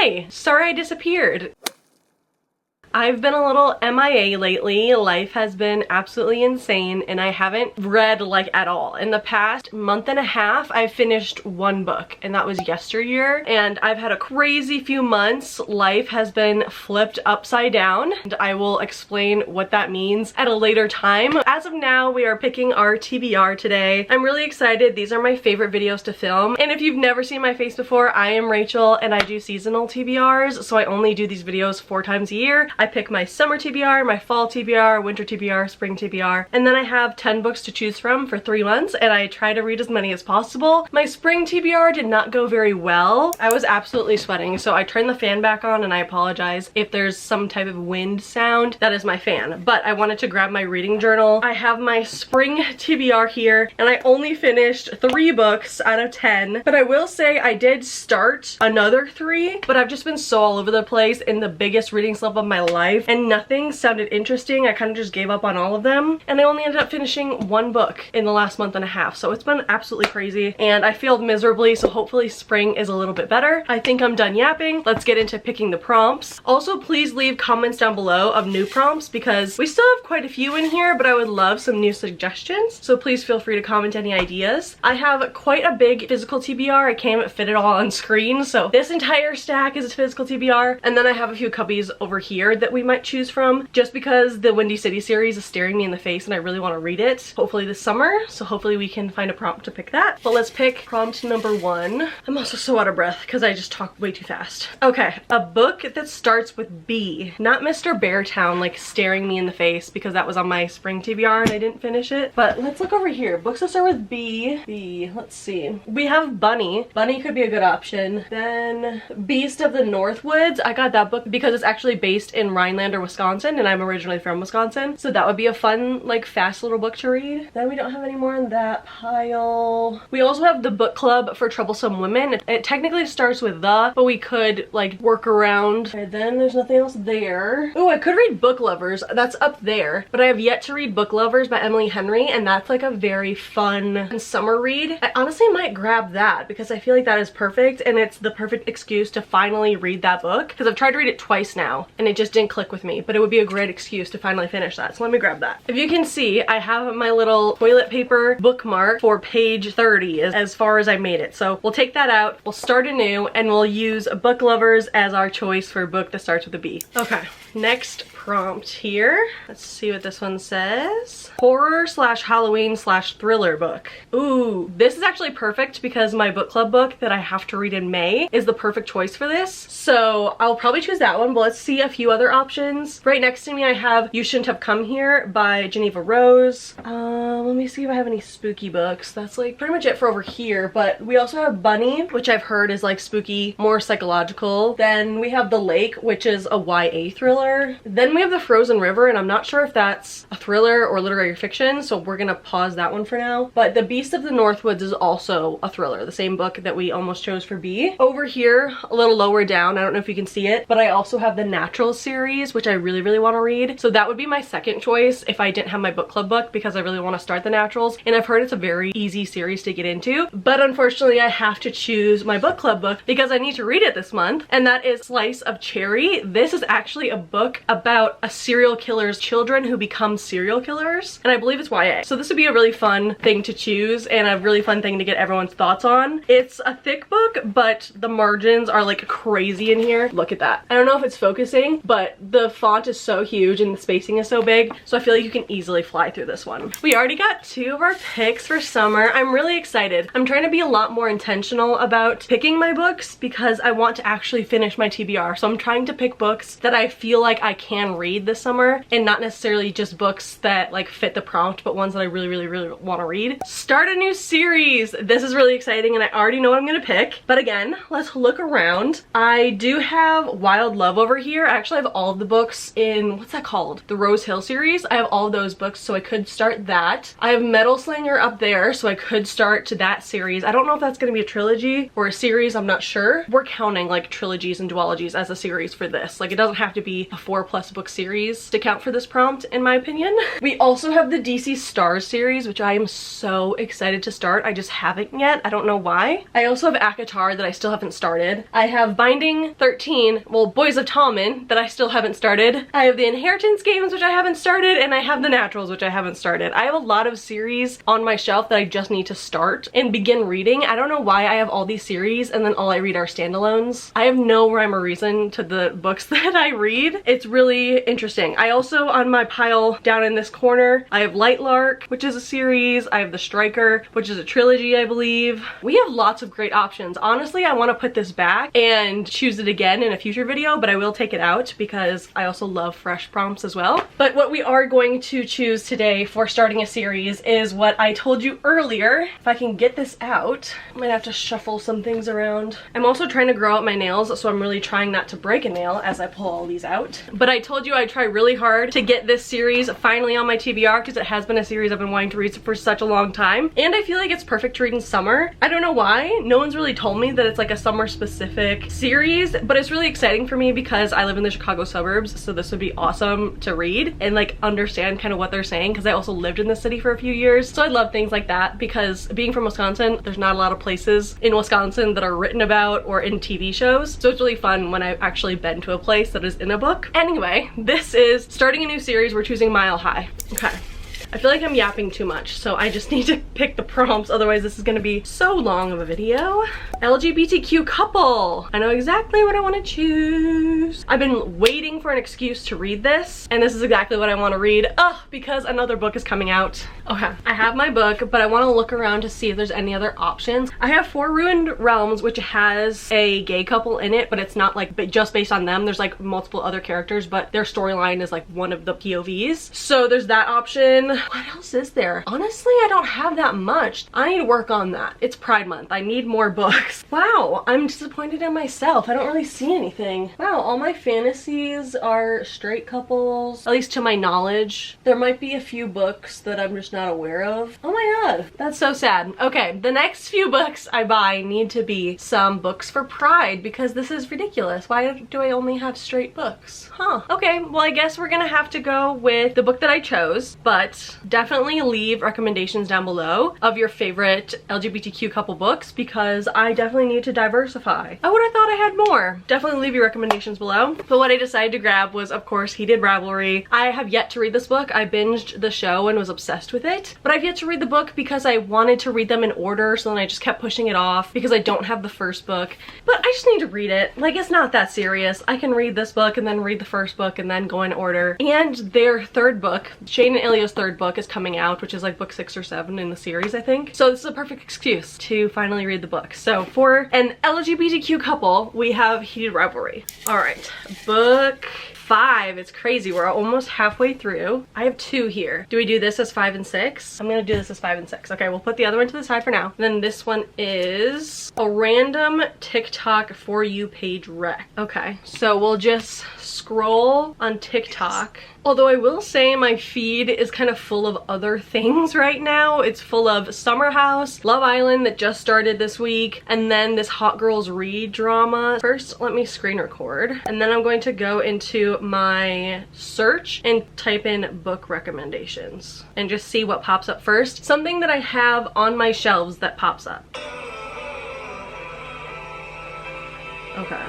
Hi! Sorry I disappeared. I've been a little MIA lately. Life has been absolutely insane and I haven't read like at all. In the past month and a half, I've finished one book and that was yesteryear, and I've had a crazy few months. Life has been flipped upside down and I will explain what that means at a later time. As of now, we are picking our TBR today. I'm really excited. These are my favorite videos to film, and if you've never seen my face before, I am Rachel and I do seasonal TBRs, so I only do these videos 4 times a year. I pick my summer TBR, my fall TBR, winter TBR, spring TBR, and then I have 10 books to choose from for 3 months, and I try to read as many as possible. My spring TBR did not go very well. I was absolutely sweating, so I turned the fan back on, and I apologize if there's some type of wind sound. That is my fan. But I wanted to grab my reading journal. I have my spring TBR here, and I only finished 3 books out of 10, but I will say I did start another 3, but I've just been so all over the place in the biggest reading slump of my life, and nothing sounded interesting. I kind of just gave up on all of them, and I only ended up finishing 1 book in the last month and a half, so it's been absolutely crazy, and I failed miserably, so hopefully spring is a little bit better. I think I'm done yapping. Let's get into picking the prompts. Also, please leave comments down below of new prompts because we still have quite a few in here, but I would love some new suggestions, so please feel free to comment any ideas. I have quite a big physical TBR. I can't fit it all on screen, so this entire stack is a physical TBR, and then I have a few cubbies over here that we might choose from just because the Windy City series is staring me in the face and I really want to read it, hopefully this summer, so hopefully we can find a prompt to pick that. But let's pick prompt number 1. I'm also so out of breath because I just talked way too fast. Okay, a book that starts with B. Not Mr. Beartown like staring me in the face, because that was on my spring TBR and I didn't finish it. But let's look over here. Books that start with B. B, let's see. We have Bunny. Bunny could be a good option. Then Beast of the Northwoods. I got that book because it's actually based in Rhinelander, Wisconsin, and I'm originally from Wisconsin, so that would be a fun, like, fast little book to read. Then we don't have any more in that pile. We also have the book club for troublesome women. It technically starts with the, but we could like work around. And then there's nothing else there. Oh, I could read Book Lovers. That's up there, but I have yet to read Book Lovers by Emily Henry, and that's like a very fun summer read. I honestly might grab that because I feel like that is perfect, and it's the perfect excuse to finally read that book, because I've tried to read it twice now and it just didn't click with me, but it would be a great excuse to finally finish that, so let me grab that. If you can see, I have my little toilet paper bookmark for page 30 as far as I made it, so we'll take that out, we'll start anew, and we'll use Book Lovers as our choice for a book that starts with a B. Okay, next prompt here. Let's see what this one says. Horror / Halloween / thriller book. Ooh, this is actually perfect because my book club book that I have to read in May is the perfect choice for this. So I'll probably choose that one, but let's see a few other options. Right next to me I have You Shouldn't Have Come Here by Geneva Rose. Let me see if I have any spooky books. That's like pretty much it for over here, but we also have Bunny, which I've heard is like spooky, more psychological. Then we have The Lake, which is a YA thriller. Then we have The Frozen River, and I'm not sure if that's a thriller or literary fiction, so we're gonna pause that one for now. But The Beast of the Northwoods is also a thriller, the same book that we almost chose for B. Over here, a little lower down, I don't know if you can see it, but I also have the Natural series, which I really want to read. So that would be my second choice if I didn't have my book club book, because I really want to start the Naturals, and I've heard it's a very easy series to get into. But unfortunately, I have to choose my book club book because I need to read it this month, and that is Slice of Cherry. This is actually a book about a serial killer's children who become serial killers, and I believe it's YA. So this would be a really fun thing to choose and a really fun thing to get everyone's thoughts on. It's a thick book, but the margins are like crazy in here. Look at that. I don't know if it's focusing, but the font is so huge and the spacing is so big, so I feel like you can easily fly through this one. We already got 2 of our picks for summer. I'm really excited. I'm trying to be a lot more intentional about picking my books because I want to actually finish my TBR. So I'm trying to pick books that I feel like I can read this summer, and not necessarily just books that like fit the prompt, but ones that I really want to read. Start a new series. This is really exciting, and I already know what I'm gonna pick. But again, let's look around. I do have Wild Love over here. I actually have all of the books in, what's that called? The Rose Hill series. I have all of those books, so I could start that. I have Metal Slinger up there, so I could start to that series. I don't know if that's gonna be a trilogy or a series, I'm not sure. We're counting like trilogies and duologies as a series for this. Like, it doesn't have to be a 4+ book series to count for this prompt, in my opinion. We also have the DC Stars series, which I am so excited to start. I just haven't yet. I don't know why. I also have ACOTAR that I still haven't started. I have Binding 13, well, Boys of Tommen that I still haven't started. I have the Inheritance games, which I haven't started, and I have the Naturals, which I haven't started. I have a lot of series on my shelf that I just need to start and begin reading. I don't know why I have all these series and then all I read are standalones. I have no rhyme or reason to the books that I read. It's really interesting. I also, on my pile down in this corner, I have Lightlark, which is a series. I have The Striker, which is a trilogy, I believe. We have lots of great options. Honestly, I want to put this back and choose it again in a future video, but I will take it out because I also love fresh prompts as well. But what we are going to choose today for starting a series is what I told you earlier. If I can get this out, I might have to shuffle some things around. I'm also trying to grow out my nails, so I'm really trying not to break a nail as I pull all these out. But I told you I'd try really hard to get this series finally on my TBR because it has been a series I've been wanting to read for such a long time. And I feel like it's perfect to read in summer. I don't know why. No one's really told me that it's like a summer specific series, but it's really exciting for me because I live in the Chicago suburbs, so this would be awesome to read and like understand kind of what they're saying because I also lived in the city for a few years. So I love things like that because being from Wisconsin, there's not a lot of places in Wisconsin that are written about or in TV shows. So it's really fun when I've actually been to a place that is in a book. Anyway, this is starting a new series. We're choosing Mile High. Okay. I feel like I'm yapping too much, so I just need to pick the prompts, otherwise this is gonna be so long of a video. LGBTQ couple. I know exactly what I want to choose. I've been waiting for an excuse to read this, and this is exactly what I want to read. Because another book is coming out. Okay, I have my book, but I want to look around to see if there's any other options. I have Four Ruined Realms, which has a gay couple in it, but it's not like just based on them. There's like multiple other characters, but their storyline is like one of the POVs. So there's that option. What else is there? Honestly, I don't have that much. I need to work on that. It's Pride Month. I need more books. Wow, I'm disappointed in myself. I don't really see anything. Wow, all my fantasies are straight couples, at least to my knowledge. There might be a few books that I'm just not aware of. Oh my god, that's so sad. Okay, the next few books I buy need to be some books for Pride because this is ridiculous. Why do I only have straight books? Huh. Okay, well I guess we're gonna have to go with the book that I chose, but definitely leave recommendations down below of your favorite LGBTQ couple books because I definitely need to diversify. I would have thought I had more. Definitely leave your recommendations below. But what I decided to grab was, of course, Heated Ravelry. I have yet to read this book. I binged the show and was obsessed with it, but I've yet to read the book because I wanted to read them in order, so then I just kept pushing it off because I don't have the first book. But I just need to read it. Like, it's not that serious. I can read this book and then read the first book and then go in order. And their third book, Shane and Ilya's third book, is coming out, which is like book 6 or 7 in the series, I think. So this is a perfect excuse to finally read the book. So for an LGBTQ couple, we have Heated Rivalry. All right, book 5. It's crazy. We're almost halfway through. I have 2 here. Do we do this as 5 and 6? I'm gonna do this as 5 and 6. Okay, we'll put the other one to the side for now. Then this one is a random TikTok For You page rec. Okay, so we'll just scroll on TikTok. Although I will say my feed is kind of full of other things right now. It's full of Summer House, Love Island that just started this week, and then this Hot Girls Read drama. First, let me screen record, and then I'm going to go into my search and type in book recommendations and just see what pops up first. Something that I have on my shelves that pops up. Okay.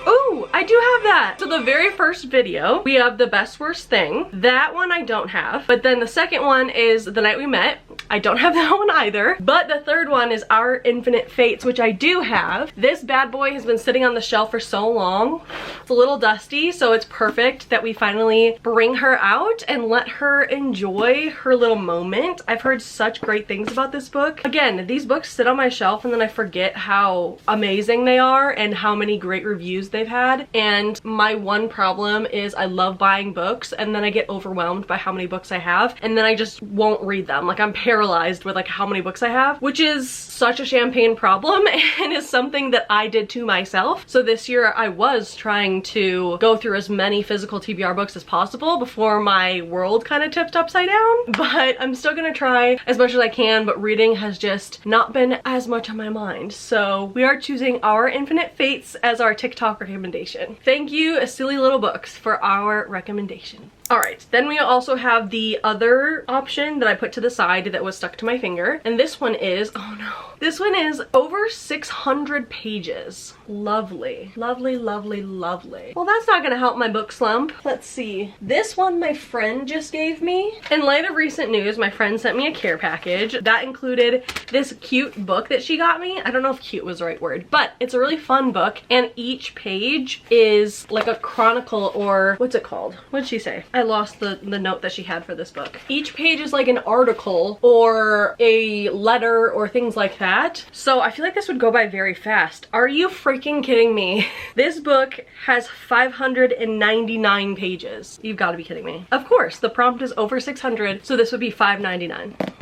Oh, I do have that. So the very first video, we have The Best Worst Thing. That one I don't have. But then the second one is The Night We Met. I don't have that one either. But the third one is Our Infinite Fates, which I do have. This bad boy has been sitting on the shelf for so long. It's a little dusty, so it's perfect that we finally bring her out and let her enjoy her little moment. I've heard such great things about this book. Again, these books sit on my shelf and then I forget how amazing they are and how many great reviews they've had. And my one problem is I love buying books and then I get overwhelmed by how many books I have and then I just won't read them. Like, I'm paralyzed with like how many books I have, which is such a champagne problem and is something that I did to myself. So this year I was trying to go through as many physical TBR books as possible before my world kind of tipped upside down, but I'm still gonna try as much as I can, but reading has just not been as much on my mind. So we are choosing Our Infinite Fates as our TikTok recommendation. Thank you, Silly Little Books, for our recommendation. Alright, then we also have the other option that I put to the side that was stuck to my finger. And this one is, oh no, this one is over 600 pages. Lovely. Lovely, lovely, lovely. Well, that's not gonna help my book slump. Let's see. This one my friend just gave me. In light of recent news, my friend sent me a care package that included this cute book that she got me. I don't know if cute was the right word, but it's a really fun book, and each page is like a chronicle, or what's it called? What'd she say? I lost the note that she had for this book. Each page is like an article or a letter or things like that. So I feel like this would go by very fast. Are you freaking kidding me? This book has 599 pages. You've got to be kidding me. Of course, the prompt is over 600, so this would be $5.99.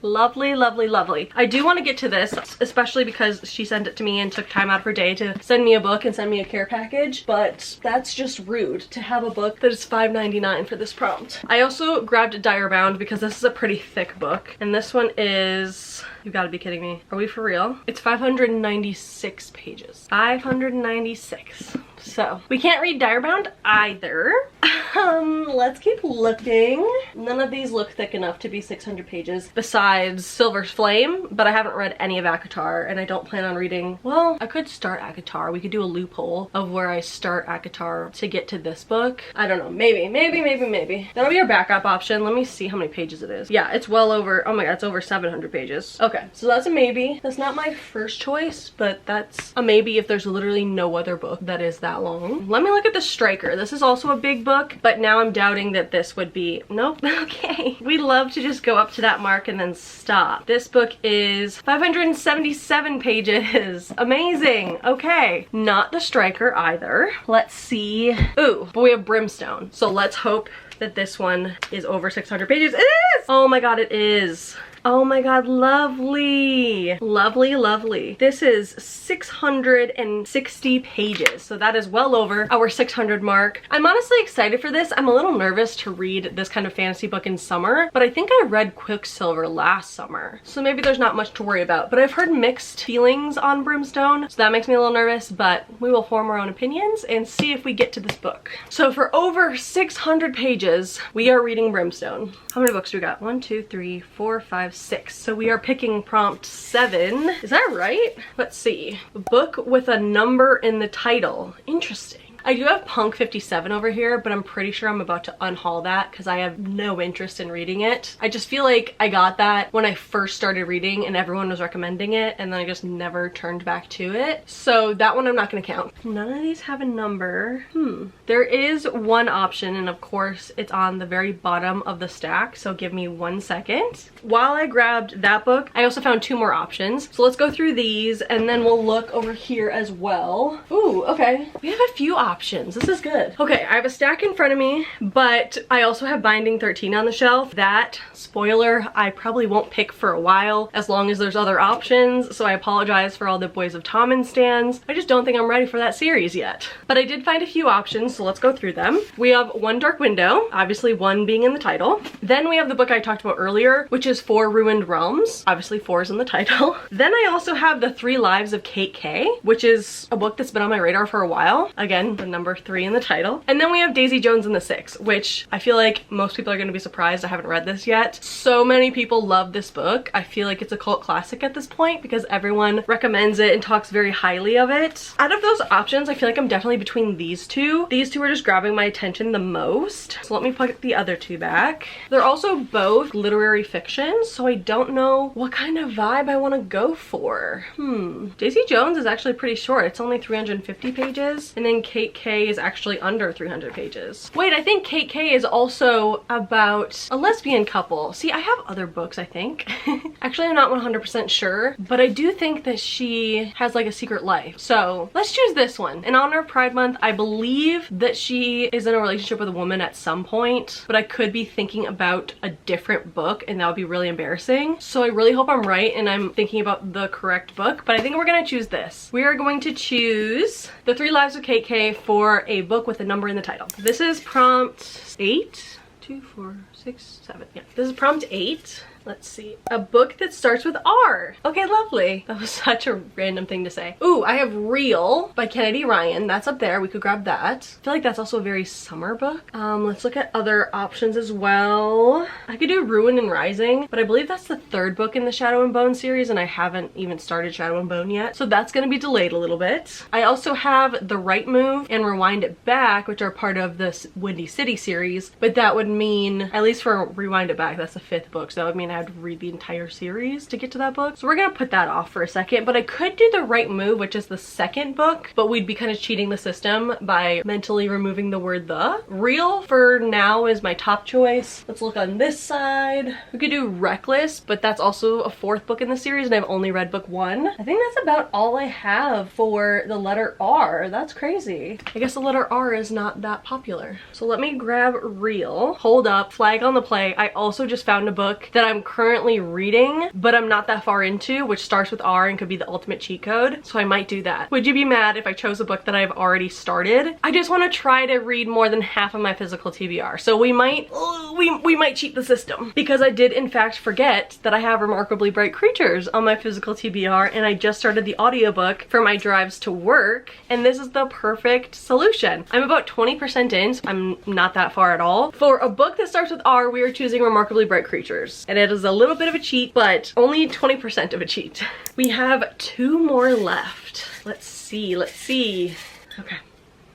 Lovely, lovely, lovely. I do want to get to this, especially because she sent it to me and took time out of her day to send me a book and send me a care package, but that's just rude to have a book that is $5.99 for this prompt. I also grabbed Diary Bound because this is a pretty thick book, and this one is... You've got to be kidding me. Are we for real? It's 596 pages. 596. So we can't read Diary Bound either. Let's keep looking. None of these look thick enough to be 600 pages besides Silver's Flame, but I haven't read any of ACOTAR and I don't plan on reading. Well, I could start ACOTAR. We could do a loophole of where I start ACOTAR to get to this book. I don't know. Maybe. That'll be our backup option. Let me see how many pages it is. Yeah, it's well over, oh my god, it's over 700 pages. Okay, so that's a maybe. That's not my first choice, but that's a maybe if there's literally no other book that is that long. Let me look at the Striker. This is also a big book, but now I'm doubting that this would be, nope. Okay. We love to just go up to that mark and then stop. This book is 577 pages. Amazing. Okay. Not the Striker either. Let's see. Ooh, but we have Brimstone. So let's hope that this one is over 600 pages. It is! Oh my god, it is. Oh my god, lovely. Lovely, lovely. This is 660 pages, so that is well over our 600 mark. I'm honestly excited for this. I'm a little nervous to read this kind of fantasy book in summer, but I think I read Quicksilver last summer, so maybe there's not much to worry about. But I've heard mixed feelings on Brimstone, so that makes me a little nervous, but we will form our own opinions and see if we get to this book. So for over 600 pages, we are reading Brimstone. How many books do we got? 1, 2, 3, 4, 5, 6. So we are picking prompt 7. Is that right? Let's see. A book with a number in the title. Interesting. I do have Punk 57 over here, but I'm pretty sure I'm about to unhaul that because I have no interest in reading it. I just feel like I got that when I first started reading and everyone was recommending it, and then I just never turned back to it. So that one I'm not gonna count. None of these have a number. There is one option, and of course it's on the very bottom of the stack, so give me 1 second. While I grabbed that book, I also found 2 more options. So let's go through these and then we'll look over here as well. Ooh, okay. We have a few options. This is good. Okay, I have a stack in front of me, but I also have Binding 13 on the shelf. That, spoiler, I probably won't pick for a while as long as there's other options, so I apologize for all the Boys of Tommen stans. I just don't think I'm ready for that series yet. But I did find a few options, so let's go through them. We have One Dark Window, obviously 1 being in the title. Then we have the book I talked about earlier, which is 4 Ruined Realms. Obviously 4 is in the title. Then I also have The 3 Lives of Kate K, which is a book that's been on my radar for a while. Again, the number 3 in the title. And then we have Daisy Jones and the Six, which I feel like most people are going to be surprised I haven't read this yet. So many people love this book. I feel like it's a cult classic at this point because everyone recommends it and talks very highly of it. Out of those options, I feel like I'm definitely between these two. These two are just grabbing my attention the most. So let me put the other 2 back. They're also both literary fiction, so I don't know what kind of vibe I want to go for. Daisy Jones is actually pretty short. It's only 350 pages. And then Kate K is actually under 300 pages. Wait, I think Kate K is also about a lesbian couple. See, I have other books, I think. Actually, I'm not 100% sure, but I do think that she has like a secret life. So let's choose this one. In honor of Pride Month, I believe that she is in a relationship with a woman at some point, but I could be thinking about a different book and that would be really embarrassing. So I really hope I'm right and I'm thinking about the correct book, but I think we're gonna choose this. We are going to choose The 3 Lives of Kate K for a book with a number in the title. This is prompt 8, 2, 4, 6, 7. Yeah, this is prompt 8. Let's see. A book that starts with R. Okay, lovely. That was such a random thing to say. Ooh, I have Real by Kennedy Ryan. That's up there. We could grab that. I feel like that's also a very summer book. Let's look at other options as well. I could do Ruin and Rising, but I believe that's the 3rd book in the Shadow and Bone series, and I haven't even started Shadow and Bone yet. So that's gonna be delayed a little bit. I also have The Right Move and Rewind It Back, which are part of this Windy City series, but that would mean, at least for Rewind It Back, that's the 5th book, so that would mean I had to read the entire series to get to that book. So we're gonna put that off for a second, but I could do The Right Move, which is the 2nd book, but we'd be kind of cheating the system by mentally removing the word the. Real for now is my top choice. Let's look on this side. We could do Reckless, but that's also a 4th book in the series and I've only read book 1. I think that's about all I have for the letter R. That's crazy. I guess the letter R is not that popular. So let me grab Real. Hold up, flag on the play. I also just found a book that I'm currently reading, but I'm not that far into, which starts with R and could be the ultimate cheat code. So I might do that. Would you be mad if I chose a book that I've already started? I just want to try to read more than half of my physical TBR. So we might cheat the system, because I did in fact forget that I have Remarkably Bright Creatures on my physical TBR, and I just started the audiobook for my drives to work, and this is the perfect solution. I'm about 20% in, so I'm not that far at all. For a book that starts with R, we are choosing Remarkably Bright Creatures, and it is a little bit of a cheat, but only 20% of a cheat. We have 2 more left. Let's see. Okay.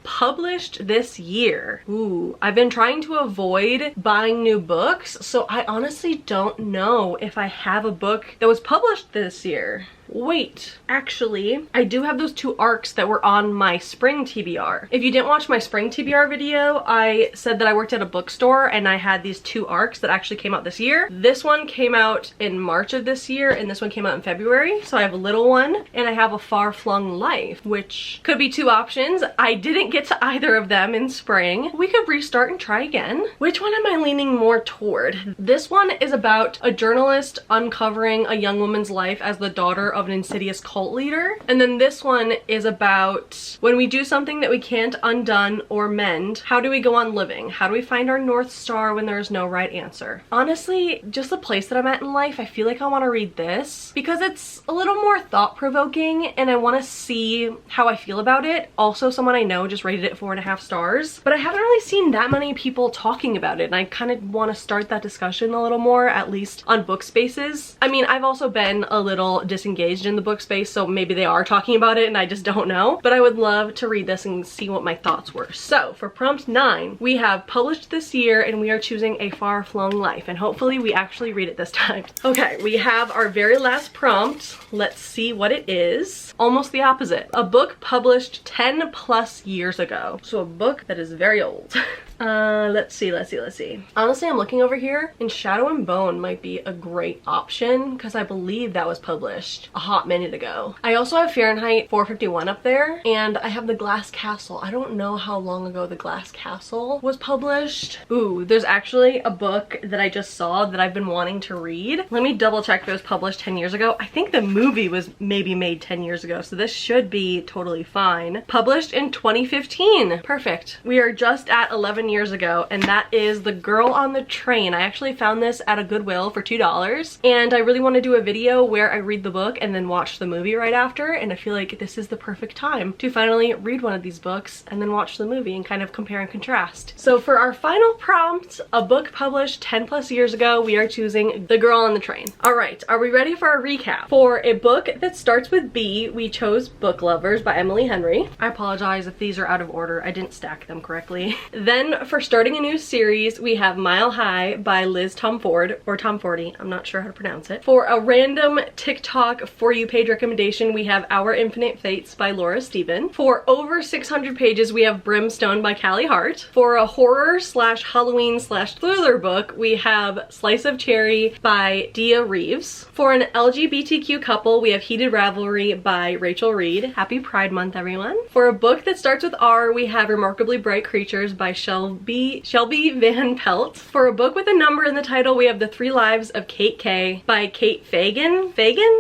Published this year. Ooh, I've been trying to avoid buying new books, so I honestly don't know if I have a book that was published this year. Wait, actually, I do have those 2 arcs that were on my spring TBR. If you didn't watch my spring TBR video, I said that I worked at a bookstore and I had these 2 arcs that actually came out this year. This one came out in March of this year and this one came out in February. So I have a Little One and I have A Far Flung Life, which could be 2 options. I didn't get to either of them in spring. We could restart and try again. Which one am I leaning more toward? This one is about a journalist uncovering a young woman's life as the daughter of an insidious cult leader. And then this one is about when we do something that we can't undone or mend, how do we go on living? How do we find our North Star when there is no right answer? Honestly, just the place that I'm at in life, I feel like I want to read this because it's a little more thought-provoking and I want to see how I feel about it. Also, someone I know just rated it 4.5 stars, but I haven't really seen that many people talking about it and I kind of want to start that discussion a little more, at least on book spaces. I mean, I've also been a little disengaged in the book space, so maybe they are talking about it and I just don't know, but I would love to read this and see what my thoughts were. So for prompt 9, we have published this year and we are choosing A Far Flung Life, and hopefully we actually read it this time. Okay, we have our very last prompt. Let's see what it is. Almost the opposite. A book published 10+ years ago. So a book that is very old. Let's see. Honestly, I'm looking over here and Shadow and Bone might be a great option because I believe that was published a hot minute ago. I also have Fahrenheit 451 up there and I have The Glass Castle. I don't know how long ago The Glass Castle was published. Ooh, there's actually a book that I just saw that I've been wanting to read. Let me double check if it was published 10 years ago. I think the movie was maybe made 10 years ago, so this should be totally fine. Published in 2015. Perfect. We are just at 11 years ago, and that is The Girl on the Train. I actually found this at a Goodwill for $2, and I really want to do a video where I read the book and then watch the movie right after, and I feel like this is the perfect time to finally read one of these books and then watch the movie and kind of compare and contrast. So for our final prompt, a book published 10+ years ago, we are choosing The Girl on the Train. All right, are we ready for our recap? For a book that starts with B, we chose Book Lovers by Emily Henry. I apologize if these are out of order. I didn't stack them correctly. Then then for starting a new series, we have Mile High by Liz Tomford, or Tomfordy, I'm not sure how to pronounce it. For a random TikTok For You page recommendation, we have Our Infinite Fates by Laura Steven. For over 600 pages, we have Brimstone by Callie Hart. For a horror slash Halloween slash thriller book, we have Slice of Cherry by Dia Reeves. For an LGBTQ couple, we have Heated Ravelry by Rachel Reed. Happy Pride Month, everyone. For a book that starts with R, we have Remarkably Bright Creatures by Shelby Van Pelt. For a book with a number in the title, we have The 3 Lives of Kate K by Kate Fagan?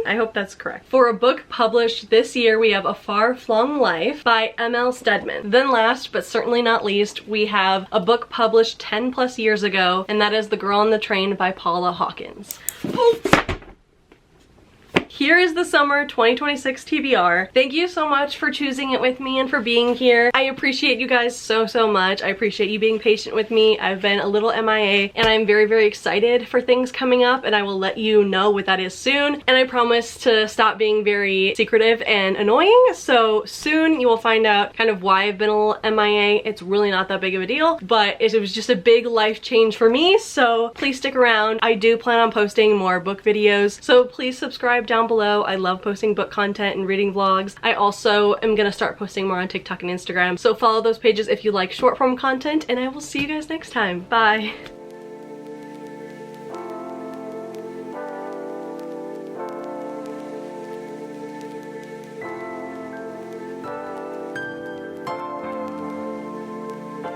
I hope that's correct. For a book published this year, we have A Far Flung Life by M.L. Stedman. Then last, but certainly not least, we have a book published 10 plus years ago, and that is The Girl on the Train by Paula Hawkins. Oh. Here is the summer 2026 TBR. Thank you so much for choosing it with me and for being here. I appreciate you guys so much. I appreciate you being patient with me. I've been a little MIA and I'm very excited for things coming up, and I will let you know what that is soon. And I promise to stop being very secretive and annoying. So soon you will find out kind of why I've been a little MIA. It's really not that big of a deal, but it was just a big life change for me. So please stick around. I do plan on posting more book videos, so please subscribe down below. I love posting book content and reading vlogs. I also am gonna start posting more on TikTok and Instagram, so follow those pages if you like short form content, and I will see you guys next time. Bye!